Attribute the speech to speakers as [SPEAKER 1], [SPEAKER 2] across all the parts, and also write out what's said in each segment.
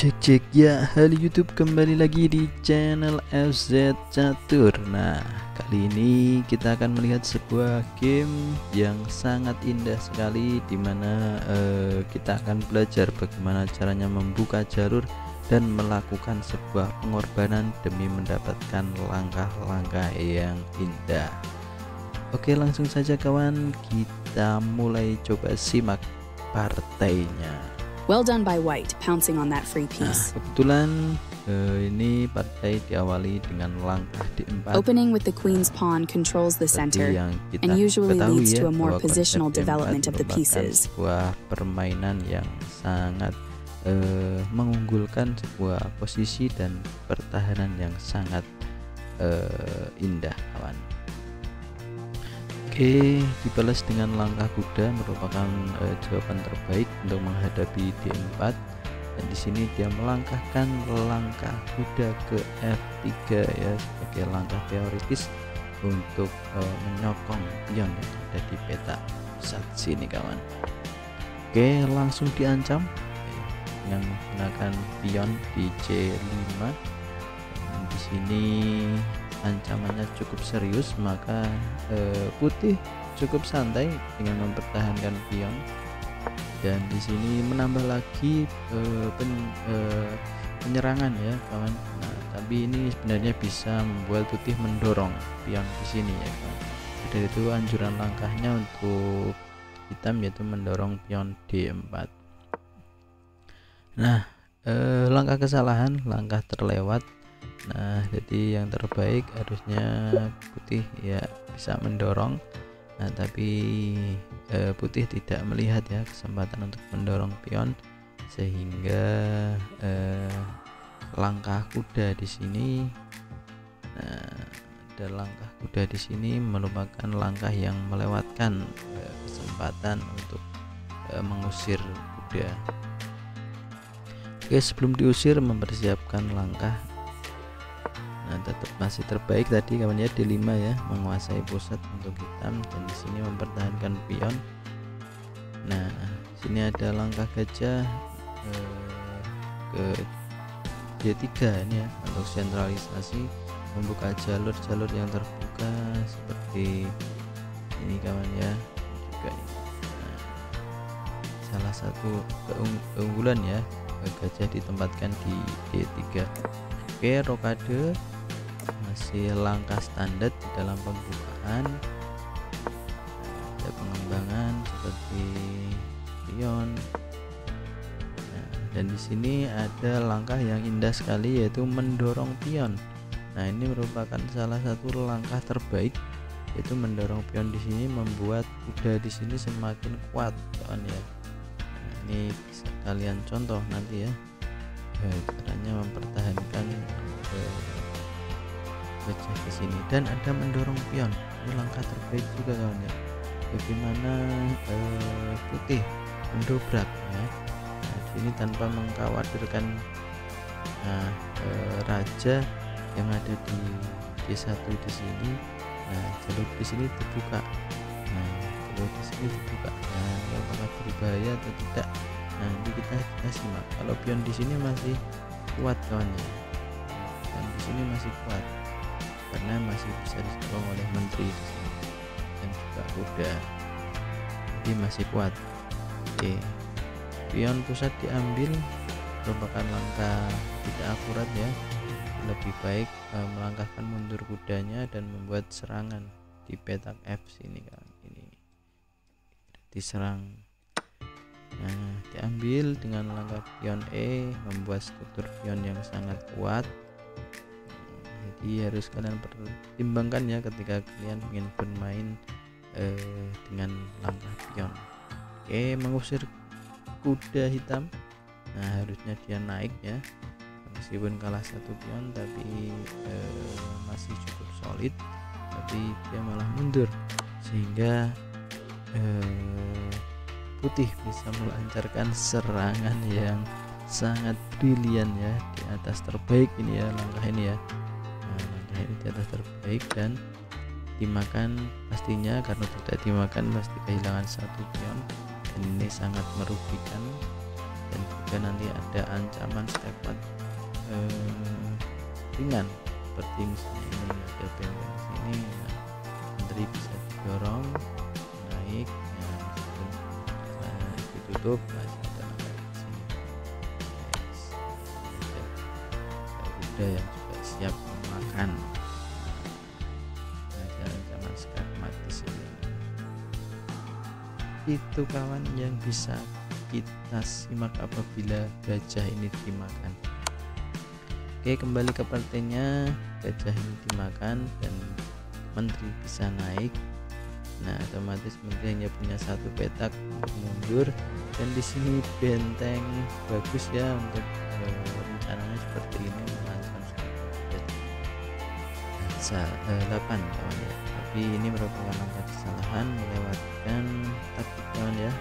[SPEAKER 1] Cek cek ya, halo YouTube, kembali lagi di channel FZ Catur. Nah, kali ini kita akan melihat sebuah game yang sangat indah sekali, dimana kita akan belajar bagaimana caranya membuka jalur dan melakukan sebuah pengorbanan demi mendapatkan langkah-langkah yang indah. Oke, langsung saja kawan, kita mulai coba simak partainya.
[SPEAKER 2] Well done by White, pouncing on that free
[SPEAKER 1] Nah,
[SPEAKER 2] piece.
[SPEAKER 1] kebetulan ini partai diawali dengan langkah D4.
[SPEAKER 2] Opening with the queen's pawn controls the center
[SPEAKER 1] yang kita
[SPEAKER 2] and usually
[SPEAKER 1] ketahui
[SPEAKER 2] leads
[SPEAKER 1] ya,
[SPEAKER 2] to a more
[SPEAKER 1] bahwa
[SPEAKER 2] positional
[SPEAKER 1] konsep D4
[SPEAKER 2] development of the
[SPEAKER 1] merupakan
[SPEAKER 2] pieces.
[SPEAKER 1] sebuah permainan yang sangat mengunggulkan sebuah posisi dan pertahanan yang sangat indah, kawan. Oke, dibalas dengan langkah kuda merupakan jawaban terbaik untuk menghadapi D4. Dan di sini dia melangkahkan langkah kuda ke F3 ya, sebagai langkah teoritis untuk menyokong pion yang ada di peta pusat sini, kawan. Oke, langsung diancam dengan menggunakan pion di C5. Dan di sini ancamannya cukup serius, maka putih cukup santai dengan mempertahankan pion. Dan di sini menambah lagi penyerangan ya, kawan. Nah, tapi ini sebenarnya bisa membuat putih mendorong pion di sini ya, kawan. Dari itu anjuran langkahnya untuk hitam yaitu mendorong pion D4. Nah, langkah kesalahan, langkah terlewat. Nah, jadi yang terbaik harusnya putih ya bisa mendorong. Nah, tapi putih tidak melihat ya kesempatan untuk mendorong pion, sehingga langkah kuda di sini. Nah, ada langkah kuda di sini merupakan langkah yang melewatkan kesempatan untuk mengusir kuda. Oke, sebelum diusir mempersiapkan langkah. Nah, tetap masih terbaik tadi kawan ya, D5 ya, menguasai pusat untuk hitam, dan di sini mempertahankan pion. Nah, sini ada langkah gajah ke D3 ini ya, untuk sentralisasi, membuka jalur-jalur yang terbuka seperti ini, kawan ya. Juga ini. Nah, salah satu keunggulan ya, gajah ditempatkan di D3. Oke, rokade masih langkah standar di dalam pembukaan. Ada pengembangan seperti pion. Nah, dan di sini ada langkah yang indah sekali, yaitu mendorong pion. Nah, ini merupakan salah satu langkah terbaik, yaitu mendorong pion di sini membuat kuda di sini semakin kuat, kawan ya. Nah, ini bisa kalian contoh nanti ya, caranya mempertahankan gajah di sini. Dan ada mendorong pion, ini langkah terbaik juga, kawan ya. Bagaimana putih mendobrak ya. Nah, ini tanpa mengkhawatirkan raja yang ada di D1 di sini. Nah, jalur di sini terbuka. Nah, jalur di sini terbuka. Nah, apakah berbahaya atau tidak? Nah, nanti kita simak. Kalau pion di sini masih kuat, kawan ya. Dan di sini masih kuat karena masih bisa disokong oleh menteri di sini dan juga kuda, jadi masih kuat. Oke, pion pusat diambil merupakan langkah tidak akurat ya. Lebih baik melangkahkan mundur kudanya dan membuat serangan di petak F sini, kan. Ini diserang. Nah, diambil dengan langkah pion E, membuat struktur pion yang sangat kuat. Jadi harus kalian pertimbangkan ya ketika kalian ingin bermain dengan langkah pion. Oke, mengusir kuda hitam. Nah, harusnya dia naik ya, meskipun kalah satu pion, tapi masih cukup solid, tapi dia malah mundur, sehingga putih bisa melancarkan serangan yang sangat brilian ya, di atas terbaik ini ya, langkah ini ya. Nah, langkah ini di atas terbaik dan dimakan pastinya, karena tidak dimakan pasti kehilangan satu pion, dan ini sangat merugikan. Dan jika nanti ada ancaman skakmat ringan seperti misalnya ini ada benteng sini, nah, menteri bisa didorong naik ya, meskipun ditutup masih ada langkah di sini. Yes. Ada kuda yang juga siap makan. Ada ancaman skakmat di sini. Itu kawan yang bisa kita simak apabila gajah ini dimakan. Oke, kembali ke partainya, gajah ini dimakan dan menteri bisa naik. Nah, otomatis menteri hanya punya satu petak untuk mundur, dan di sini benteng bagus ya untuk rencananya seperti ini mengancam 8 kawan ya. Tapi ini merupakan langkah kesalahan, melewatkan taktik kawan ya.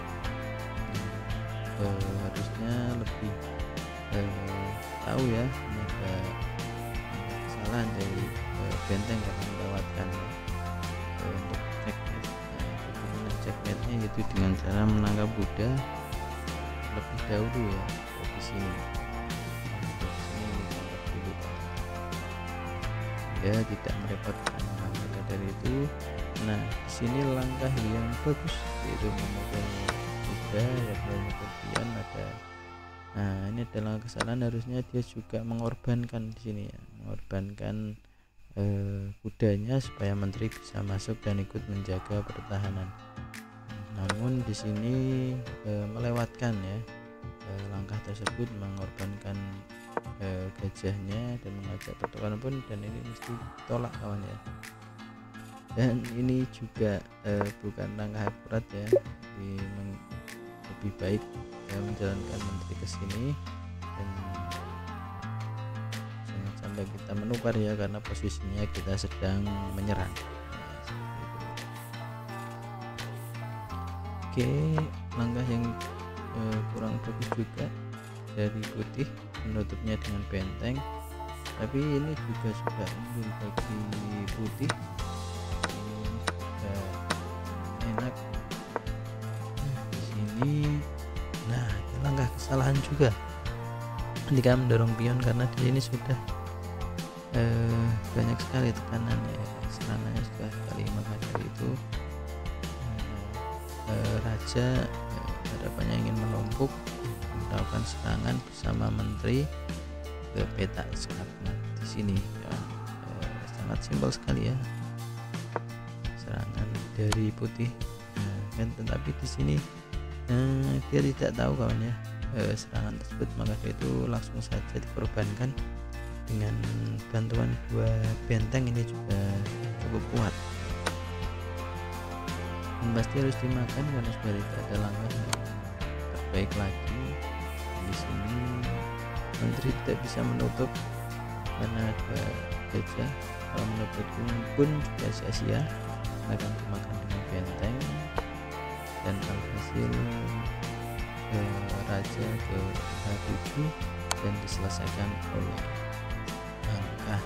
[SPEAKER 1] Harusnya lebih tahu ya, ini ada kesalahan dari benteng karena melewatkan untuk checkmate. Nah, checkmate-nya yaitu dengan cara menangkap kuda lebih dahulu ya di sini. Ya, tidak merepotkan. Maka dari itu, nah di sini langkah yang bagus yaitu memukul kuda ya, kemudian ada. Nah, ini adalah kesalahan, harusnya dia juga mengorbankan di sini ya, mengorbankan kudanya supaya menteri bisa masuk dan ikut menjaga pertahanan. Namun di sini melewatkan ya langkah tersebut, mengorbankan gajahnya dan mengajak pertukaran pun, dan ini mesti tolak kawan ya. Dan ini juga bukan langkah akurat ya, lebih baik menjalankan menteri ke sini dan jangan sampai kita menukar ya, karena posisinya kita sedang menyerang. Oke, langkah yang kurang bagus juga dari putih, menutupnya dengan benteng, tapi ini juga sudah unggul bagi putih. Ini sudah enak di sini. Nah, ini langkah kesalahan juga ketika mendorong pion, karena di sini sudah banyak sekali tekanannya, serangannya sudah sekali. Maka dari itu raja harapannya ingin menumpuk melakukan serangan bersama menteri ke petak skakmat di sini ya. Sangat simpel sekali ya serangan dari putih. Kan tetapi di sini dia tidak tahu kawan ya serangan tersebut, maka dia itu langsung saja dikorbankan dengan bantuan 2 benteng. Ini juga cukup kuat dan pasti harus dimakan karena sudah tidak ada langkah yang terbaik lagi. Di sini menteri tidak bisa menutup karena ada gajah. Kalau menutup pun juga sia-sia, akan dimakan dengan benteng, dan alhasil raja ke H7 dan diselesaikan oleh langkah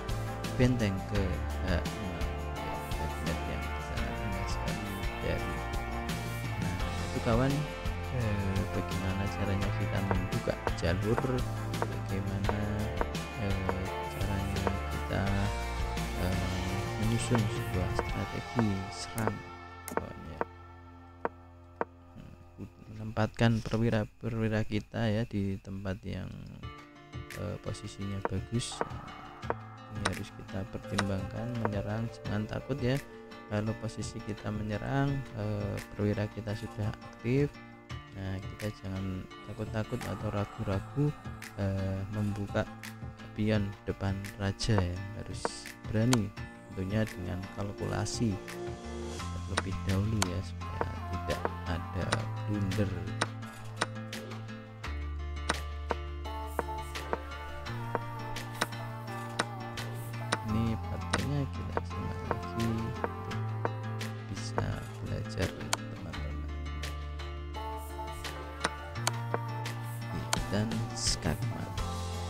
[SPEAKER 1] benteng ke H6. Yang sangat indah sekali dari. Nah, itu kawan, bagaimana caranya kita membuka jalur, bagaimana caranya kita menyusun sebuah strategi serang kawan ya. Menempatkan perwira kita ya di tempat yang posisinya bagus. Ini harus kita pertimbangkan. Menyerang jangan takut ya, kalau posisi kita menyerang perwira kita sudah aktif. Nah, kita jangan takut-takut atau ragu-ragu membuka pion depan raja ya, harus berani, tentunya dengan kalkulasi terlebih dahulu ya, supaya tidak ada blunder. Ini partainya kita simak lagi, bisa belajar teman-teman. Dan skakmat.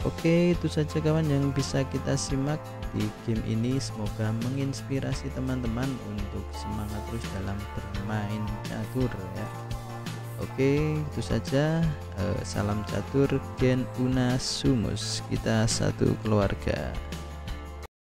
[SPEAKER 1] Oke, itu saja kawan yang bisa kita simak di game ini. Semoga menginspirasi teman-teman untuk semangat terus dalam bermain catur ya. Oke, itu saja. Salam catur gen una sumus, kita satu keluarga.